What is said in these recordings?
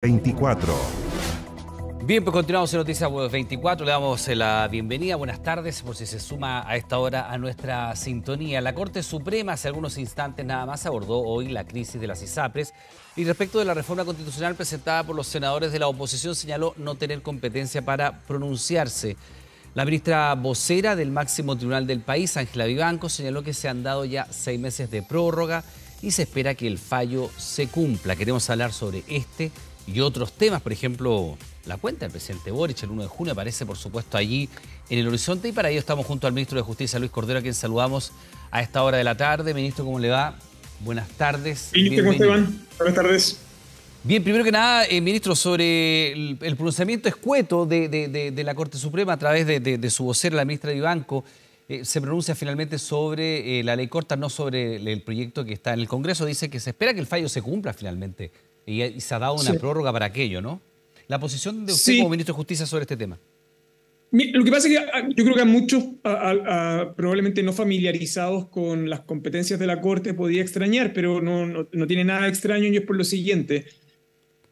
24. Bien, pues continuamos en Noticias 24, le damos la bienvenida, buenas tardes, por si se suma a esta hora a nuestra sintonía. La Corte Suprema hace algunos instantes nada más abordó hoy la crisis de las ISAPRES y respecto de la reforma constitucional presentada por los senadores de la oposición señaló no tener competencia para pronunciarse. La ministra vocera del máximo tribunal del país, Ángela Vivanco, señaló que se han dado ya 6 meses de prórroga y se espera que el fallo se cumpla. Queremos hablar sobre este y otros temas, por ejemplo, la cuenta del presidente Boric el 1 de junio aparece, por supuesto, allí en el horizonte y para ello estamos junto al ministro de Justicia, Luis Cordero, a quien saludamos a esta hora de la tarde. Ministro, ¿cómo le va? Buenas tardes. Ministro, ¿cómo te van? Buenas tardes. Bien, primero que nada, ministro, sobre el pronunciamiento escueto de la Corte Suprema a través de su vocera, la ministra Vivanco, se pronuncia finalmente sobre la ley corta, no sobre el proyecto que está en el Congreso. Dice que se espera que el fallo se cumpla finalmente y se ha dado una prórroga para aquello, ¿no? La posición de usted como ministro de Justicia sobre este tema. Lo que pasa es que yo creo que a muchos probablemente no familiarizados con las competencias de la Corte podía extrañar, pero no tiene nada extraño y es por lo siguiente,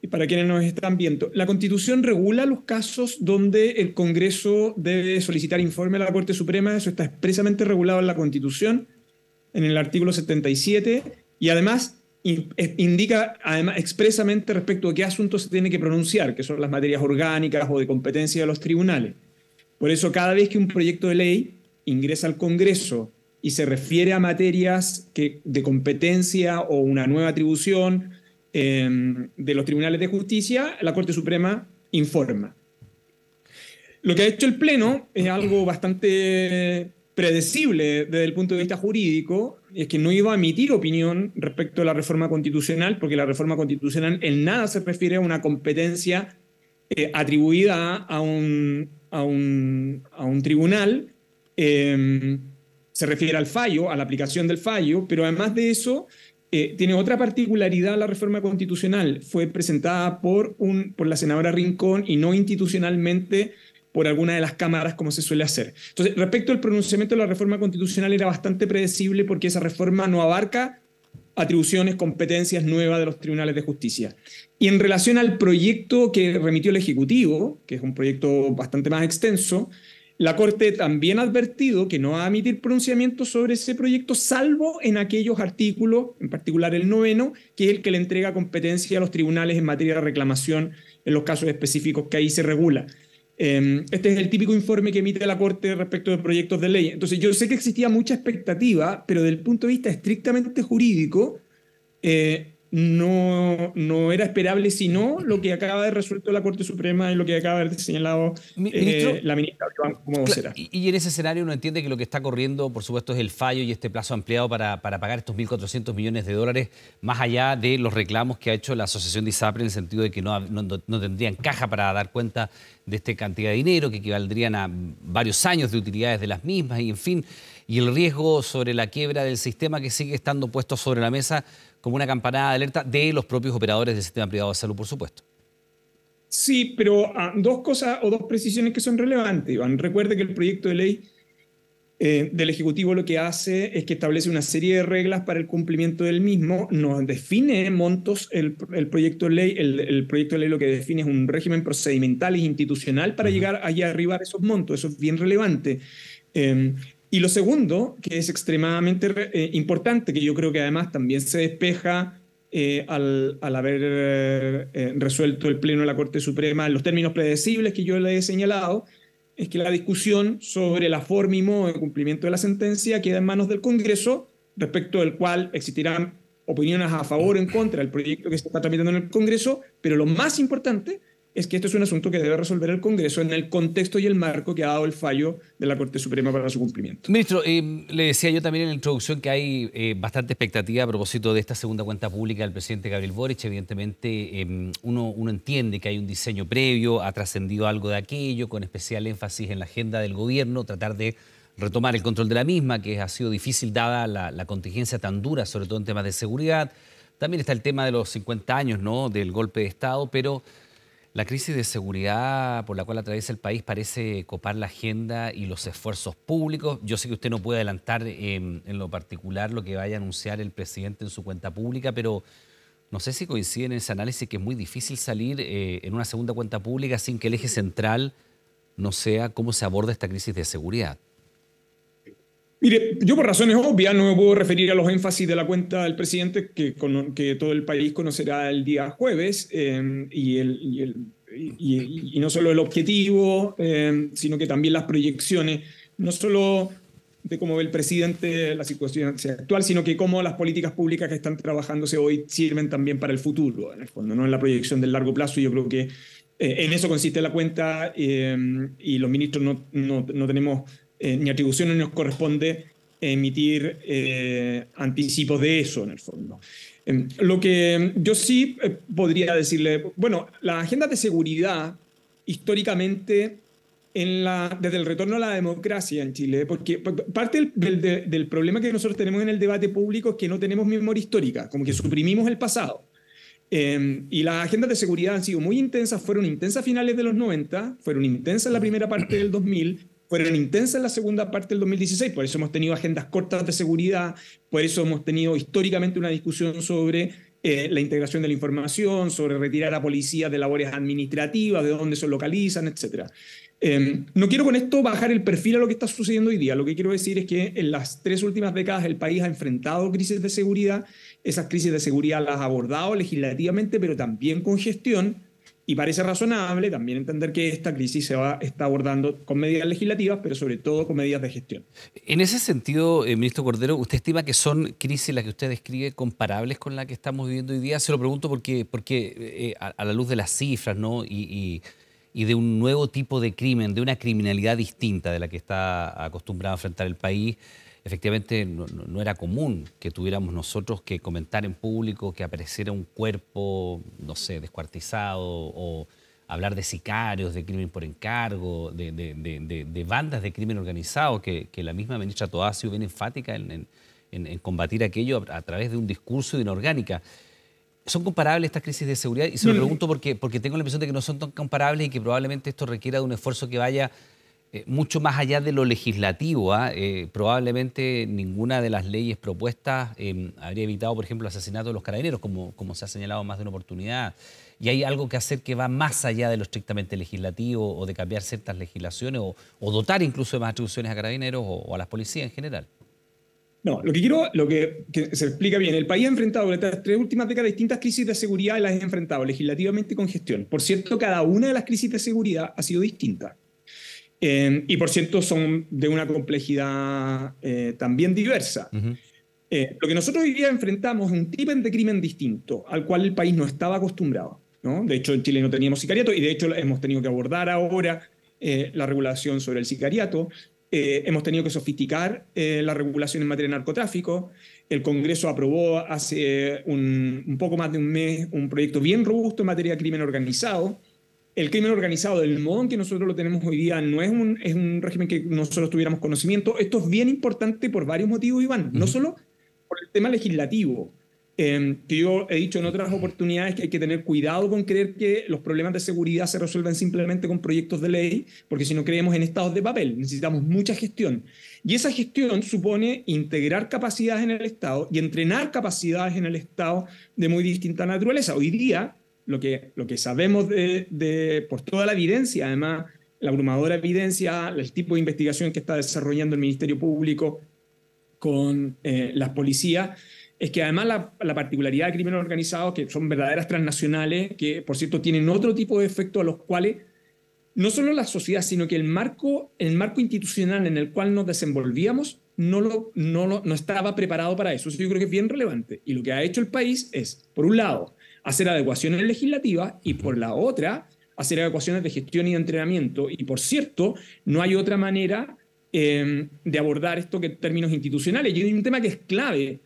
y para quienes nos están viendo. La Constitución regula los casos donde el Congreso debe solicitar informe a la Corte Suprema, eso está expresamente regulado en la Constitución, en el artículo 77, y además indica expresamente respecto a qué asuntos se tiene que pronunciar, que son las materias orgánicas o de competencia de los tribunales. Por eso, cada vez que un proyecto de ley ingresa al Congreso y se refiere a materias de competencia o una nueva atribución de los tribunales de justicia, la Corte Suprema informa. Lo que ha hecho el Pleno es algo bastante predecible desde el punto de vista jurídico, es que no iba a emitir opinión respecto a la reforma constitucional, porque la reforma constitucional en nada se refiere a una competencia atribuida a un tribunal, se refiere al fallo, a la aplicación del fallo, pero además de eso, tiene otra particularidad la reforma constitucional. Fue presentada por la senadora Rincón y no institucionalmente por alguna de las cámaras como se suele hacer. Entonces, respecto al pronunciamiento de la reforma constitucional era bastante predecible porque esa reforma no abarca atribuciones, competencias nuevas de los tribunales de justicia. Y en relación al proyecto que remitió el Ejecutivo, que es un proyecto bastante más extenso, la Corte también ha advertido que no va a emitir pronunciamiento sobre ese proyecto, salvo en aquellos artículos, en particular el 9º, que es el que le entrega competencia a los tribunales en materia de reclamación en los casos específicos que ahí se regula. Este es el típico informe que emite la Corte respecto de proyectos de ley. Entonces, yo sé que existía mucha expectativa, pero desde el punto de vista estrictamente jurídico, no era esperable sino lo que acaba de resuelto la Corte Suprema y lo que acaba de haber señalado la ministra como vocera. Y en ese escenario uno entiende que lo que está corriendo, por supuesto, es el fallo y este plazo ampliado para pagar estos 1.400 millones de dólares, más allá de los reclamos que ha hecho la Asociación de ISAPRE en el sentido de que no tendrían caja para dar cuenta de esta cantidad de dinero, que equivaldrían a varios años de utilidades de las mismas y, en fin, y el riesgo sobre la quiebra del sistema que sigue estando puesto sobre la mesa como una campanada de alerta de los propios operadores del sistema privado de salud, por supuesto. Sí, pero dos cosas o dos precisiones que son relevantes, Iván. Recuerde que el proyecto de ley del Ejecutivo lo que hace es que establece una serie de reglas para el cumplimiento del mismo, no define montos el proyecto de ley, el proyecto de ley lo que define es un régimen procedimental e institucional para llegar allá arriba a esos montos, eso es bien relevante. Y lo segundo, que es extremadamente importante, que yo creo que además también se despeja al haber resuelto el Pleno de la Corte Suprema en los términos predecibles que yo le he señalado, es que la discusión sobre la forma y modo de cumplimiento de la sentencia queda en manos del Congreso, respecto del cual existirán opiniones a favor o en contra del proyecto que se está tramitando en el Congreso, pero lo más importante es que esto es un asunto que debe resolver el Congreso en el contexto y el marco que ha dado el fallo de la Corte Suprema para su cumplimiento. Ministro, le decía yo también en la introducción que hay bastante expectativa a propósito de esta segunda cuenta pública del presidente Gabriel Boric. Evidentemente, uno entiende que hay un diseño previo, ha trascendido algo de aquello, con especial énfasis en la agenda del gobierno, tratar de retomar el control de la misma, que ha sido difícil dada la contingencia tan dura, sobre todo en temas de seguridad. También está el tema de los 50 años, ¿no?, del golpe de Estado, pero la crisis de seguridad por la cual atraviesa el país parece copar la agenda y los esfuerzos públicos. Yo sé que usted no puede adelantar en lo particular lo que vaya a anunciar el presidente en su cuenta pública, pero No sé si coinciden en ese análisis que es muy difícil salir en una segunda cuenta pública sin que el eje central no sea cómo se aborda esta crisis de seguridad. Mire, yo por razones obvias no me puedo referir a los énfasis de la cuenta del presidente que todo el país conocerá el día jueves, y no solo el objetivo, sino que también las proyecciones, no solo de cómo ve el presidente la situación actual, sino que cómo las políticas públicas que están trabajándose hoy sirven también para el futuro, en el fondo, no en la proyección del largo plazo. Yo creo que en eso consiste la cuenta, y los ministros no tenemos ni atribución ni nos corresponde emitir anticipos de eso, en el fondo. Lo que yo sí podría decirle, bueno, las agendas de seguridad históricamente desde el retorno a la democracia en Chile, porque parte del problema que nosotros tenemos en el debate público es que no tenemos memoria histórica, como que suprimimos el pasado. Y las agendas de seguridad han sido muy intensas, fueron intensas a finales de los 90, fueron intensas en la primera parte del 2000, fueron intensas en la segunda parte del 2016, por eso hemos tenido agendas cortas de seguridad, por eso hemos tenido históricamente una discusión sobre la integración de la información, sobre retirar a policías de labores administrativas, de dónde se localizan, etc. No quiero con esto bajar el perfil a lo que está sucediendo hoy día. Lo que quiero decir es que en las 3 últimas décadas el país ha enfrentado crisis de seguridad. Esas crisis de seguridad las ha abordado legislativamente, pero también con gestión. Y parece razonable también entender que esta crisis está abordando con medidas legislativas, pero sobre todo con medidas de gestión. En ese sentido, ministro Cordero, ¿usted estima que son crisis las que usted describe comparables con la que estamos viviendo hoy día? Se lo pregunto porque a la luz de las cifras, ¿no? y de un nuevo tipo de crimen, de una criminalidad distinta de la que está acostumbrado a enfrentar el país, efectivamente no era común que tuviéramos nosotros que comentar en público que apareciera un cuerpo, no sé, descuartizado, o hablar de sicarios, de crimen por encargo, de bandas de crimen organizado, que la misma ministra Toá ha sido bien enfática en combatir aquello a través de un discurso y de una orgánica. ¿Son comparables estas crisis de seguridad? Y se lo pregunto porque tengo la impresión de que no son tan comparables y que probablemente esto requiera de un esfuerzo que vaya mucho más allá de lo legislativo. Probablemente ninguna de las leyes propuestas habría evitado, por ejemplo, el asesinato de los carabineros, como se ha señalado más de una oportunidad. Y hay algo que hacer que va más allá de lo estrictamente legislativo, o de cambiar ciertas legislaciones, o dotar incluso de más atribuciones a carabineros o a las policías en general. No, que se explica bien. El país ha enfrentado durante las 3 últimas décadas distintas crisis de seguridad y las ha enfrentado legislativamente con gestión. Por cierto, cada una de las crisis de seguridad ha sido distinta. Y por cierto, son de una complejidad también diversa. Lo que nosotros hoy día enfrentamos es un tipo de crimen distinto al cual el país no estaba acostumbrado, ¿no? De hecho, en Chile no teníamos sicariato, y de hecho hemos tenido que abordar ahora la regulación sobre el sicariato. Hemos tenido que sofisticar la regulación en materia de narcotráfico. El Congreso aprobó hace un poco más de un mes un proyecto bien robusto en materia de crimen organizado. El crimen organizado, del modo en que nosotros lo tenemos hoy día, no es un régimen que nosotros tuviéramos conocimiento. Esto es bien importante por varios motivos, Iván. No solo por el tema legislativo, que yo he dicho en otras oportunidades que hay que tener cuidado con creer que los problemas de seguridad se resuelven simplemente con proyectos de ley, porque si no creemos en estados de papel, necesitamos mucha gestión. Y esa gestión supone integrar capacidades en el Estado y entrenar capacidades en el Estado de muy distinta naturaleza. Hoy día, lo que sabemos por toda la evidencia, además, la abrumadora evidencia, el tipo de investigación que está desarrollando el Ministerio Público con las policías, es que además la particularidad del crimen organizado, que son verdaderas transnacionales, que por cierto tienen otro tipo de efectos a los cuales no solo la sociedad, sino que el marco institucional en el cual nos desenvolvíamos no estaba preparado para eso. Eso yo creo que es bien relevante. Y lo que ha hecho el país es, por un lado, hacer adecuaciones legislativas, y por la otra, hacer adecuaciones de gestión y de entrenamiento. Y por cierto, no hay otra manera de abordar esto que en términos institucionales. Y hay un tema que es clave,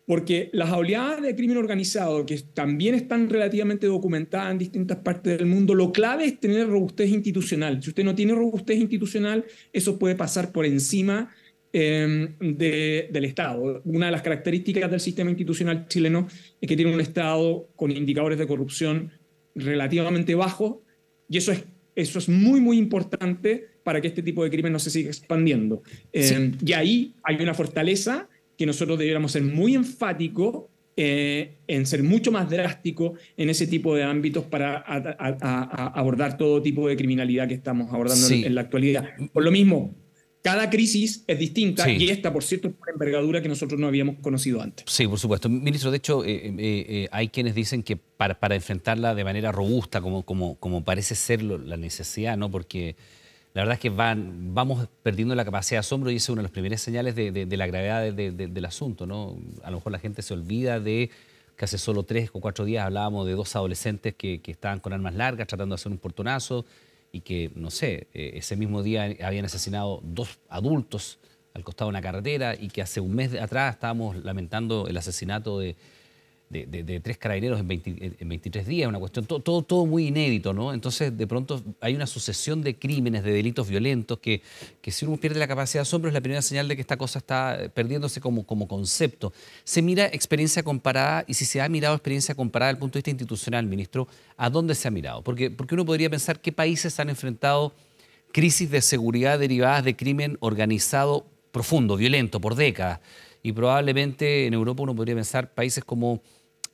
porque las oleadas de crimen organizado, que también están relativamente documentadas en distintas partes del mundo, lo clave es tener robustez institucional. Si usted no tiene robustez institucional, eso puede pasar por encima del Estado. Una de las características del sistema institucional chileno es que tiene un Estado con indicadores de corrupción relativamente bajos, y eso es muy, muy importante para que este tipo de crimen no se siga expandiendo. Sí. Y ahí hay una fortaleza que nosotros debiéramos ser muy enfáticos en ser mucho más drástico en ese tipo de ámbitos para abordar todo tipo de criminalidad que estamos abordando en Sí, la actualidad. Por lo mismo, cada crisis es distinta sí. y esta, por cierto, es una envergadura que nosotros no habíamos conocido antes. Sí, por supuesto. Ministro, de hecho, hay quienes dicen que para enfrentarla de manera robusta, como parece ser la necesidad, ¿no? Porque la verdad es que vamos perdiendo la capacidad de asombro y esa es una de las primeras señales de la gravedad del asunto, ¿no? A lo mejor la gente se olvida de que hace solo 3 o 4 días hablábamos de 2 adolescentes que estaban con armas largas tratando de hacer un portonazo y que, no sé, ese mismo día habían asesinado 2 adultos al costado de una carretera y que hace un mes atrás estábamos lamentando el asesinato de 3 carabineros en 23 días, una cuestión, todo muy inédito, ¿no? Entonces, de pronto hay una sucesión de crímenes, de delitos violentos que si uno pierde la capacidad de asombro es la primera señal de que esta cosa está perdiéndose como concepto. Se mira experiencia comparada y si se ha mirado experiencia comparada desde el punto de vista institucional, ministro, ¿a dónde se ha mirado? Porque uno podría pensar qué países han enfrentado crisis de seguridad derivadas de crimen organizado profundo, violento, por décadas. Y probablemente en Europa uno podría pensar países como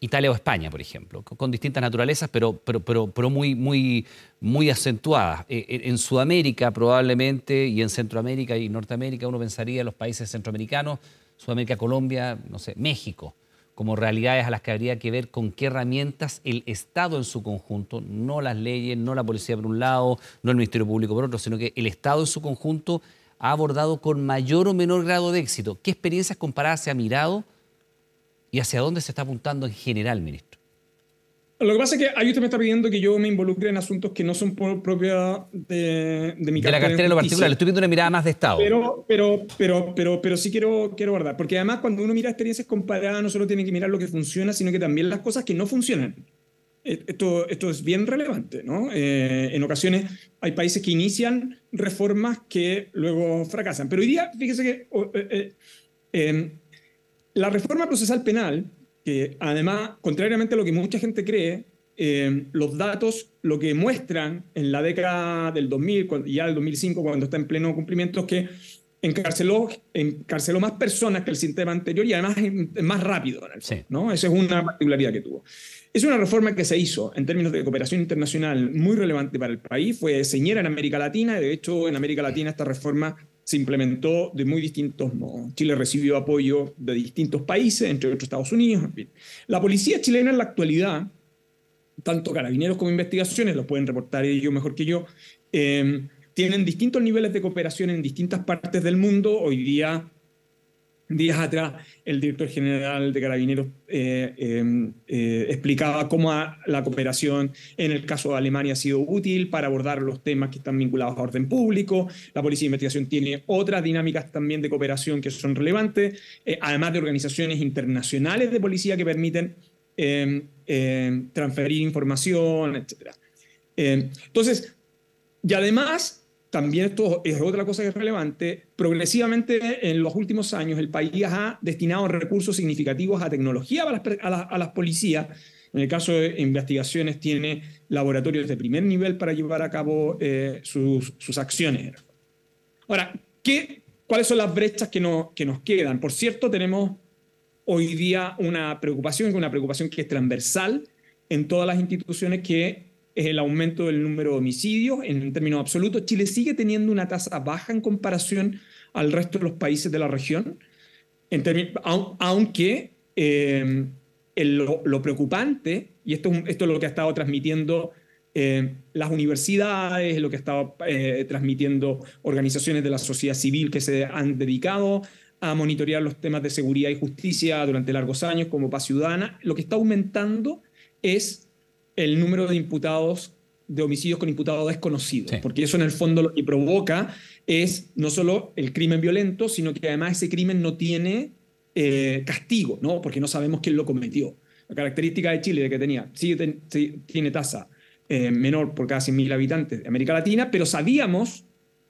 Italia o España, por ejemplo, con distintas naturalezas, pero muy acentuadas. En Sudamérica probablemente, y en Centroamérica y Norteamérica, uno pensaría en los países centroamericanos, Sudamérica, Colombia, no sé, México, como realidades a las que habría que ver con qué herramientas el Estado en su conjunto, no las leyes, no la policía por un lado, no el Ministerio Público por otro, sino que el Estado en su conjunto ha abordado con mayor o menor grado de éxito. ¿Qué experiencias comparadas se ha mirado y hacia dónde se está apuntando en general, ministro? Lo que pasa es que ahí usted me está pidiendo que yo me involucre en asuntos que no son propiedad de mi De la cartera cartera en en lo particular, justicia. le estoy viendo una mirada más de Estado. Pero sí quiero guardar, porque además cuando uno mira experiencias comparadas no solo tiene que mirar lo que funciona, sino que también las cosas que no funcionan. Esto es bien relevante, ¿no? En ocasiones hay países que inician reformas que luego fracasan. Pero hoy día, fíjese que la reforma procesal penal, que además, contrariamente a lo que mucha gente cree, los datos lo que muestran en la década del 2000, ya del 2005, cuando está en pleno cumplimiento, es que encarceló más personas que el sistema anterior y además es más rápido, en el fondo, Sí. ¿no? Esa es una particularidad que tuvo. Es una reforma que se hizo en términos de cooperación internacional muy relevante para el país, fue señera en América Latina, y de hecho en América Latina esta reforma se implementó de muy distintos modos. Chile recibió apoyo de distintos países, entre otros Estados Unidos, en fin. La policía chilena en la actualidad, tanto carabineros como investigaciones, lo pueden reportar ellos mejor que yo, tienen distintos niveles de cooperación en distintas partes del mundo. Hoy día, días atrás, el director general de Carabineros explicaba cómo la cooperación en el caso de Alemania ha sido útil para abordar los temas que están vinculados a orden público. La Policía de Investigación tiene otras dinámicas también de cooperación que son relevantes, además de organizaciones internacionales de policía que permiten transferir información, etc. Entonces, y además, también esto es otra cosa que es relevante, progresivamente en los últimos años el país ha destinado recursos significativos a tecnología a las policías. En el caso de investigaciones tiene laboratorios de primer nivel para llevar a cabo sus acciones. Ahora, ¿cuáles son las brechas que nos quedan? Por cierto, tenemos hoy día una preocupación que es transversal en todas las instituciones, que es el aumento del número de homicidios en términos absolutos. Chile sigue teniendo una tasa baja en comparación al resto de los países de la región, aunque lo preocupante, y esto es lo que ha estado transmitiendo las universidades, lo que ha estado transmitiendo organizaciones de la sociedad civil que se han dedicado a monitorear los temas de seguridad y justicia durante largos años, como Paz Ciudadana, lo que está aumentando es el número de imputados, de homicidios con imputados desconocidos, sí. Porque eso en el fondo lo que provoca es no solo el crimen violento, sino que además ese crimen no tiene castigo, ¿no? Porque no sabemos quién lo cometió. La característica de Chile, de que tiene tasa menor por cada 100.000 habitantes de América Latina, pero sabíamos,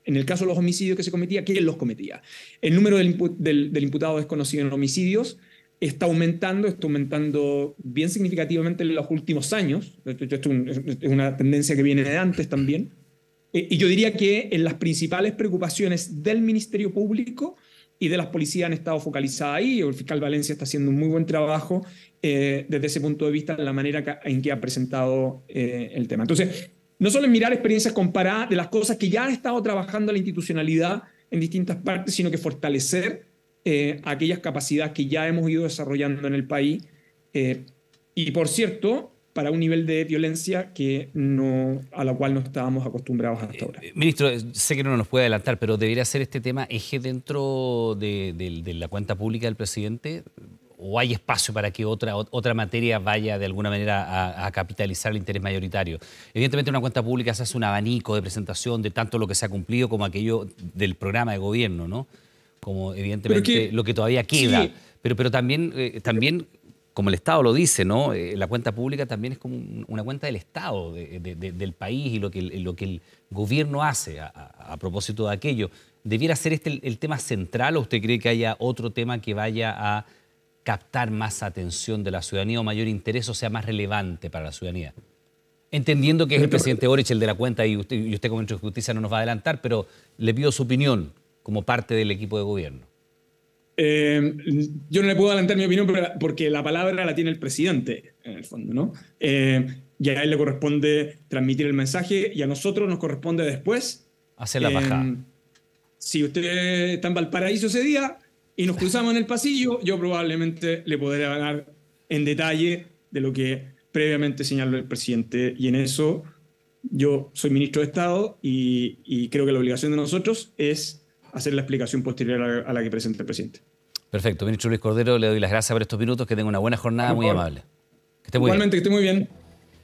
en el caso de los homicidios que se cometía, quién los cometía. El número del imputado desconocido en homicidios está aumentando bien significativamente en los últimos años. Esto es una tendencia que viene de antes también. Y yo diría que en las principales preocupaciones del Ministerio Público y de las policías han estado focalizadas ahí. El fiscal Valencia está haciendo un muy buen trabajo desde ese punto de vista la manera en que ha presentado el tema. Entonces, no solo es mirar experiencias comparadas de las cosas que ya ha estado trabajando la institucionalidad en distintas partes, sino que fortalecer aquellas capacidades que ya hemos ido desarrollando en el país. Y por cierto, para un nivel de violencia a la cual no estábamos acostumbrados hasta ahora. Ministro, sé que no nos puede adelantar, pero ¿debería ser este tema eje dentro de la cuenta pública del presidente? ¿O hay espacio para que otra materia vaya de alguna manera a capitalizar el interés mayoritario? Evidentemente en una cuenta pública se hace un abanico de presentación de tanto lo que se ha cumplido como aquello del programa de gobierno, ¿no? Como evidentemente lo que todavía queda. Sí. Pero también como el Estado lo dice, ¿no? La cuenta pública también es como una cuenta del Estado, del país y lo que el gobierno hace a propósito de aquello. ¿Debiera ser este el tema central o usted cree que haya otro tema que vaya a captar más atención de la ciudadanía o mayor interés o sea más relevante para la ciudadanía? Entendiendo que es el presidente Boric el de la cuenta y usted como ministro de Justicia no nos va a adelantar, pero le pido su opinión como parte del equipo de gobierno. Yo no le puedo adelantar mi opinión porque la palabra la tiene el presidente, en el fondo, ¿no? Y a él le corresponde transmitir el mensaje y a nosotros nos corresponde después hacer la bajada. Si usted está en Valparaíso ese día y nos cruzamos en el pasillo, yo probablemente le podré hablar en detalle de lo que previamente señaló el presidente. Y en eso yo soy ministro de Estado y creo que la obligación de nosotros es hacer la explicación posterior a la que presenta el presidente. Perfecto. Ministro Luis Cordero, le doy las gracias por estos minutos. Que tenga una buena jornada, muy amable. Que esté muy bien. Igualmente, que esté muy bien.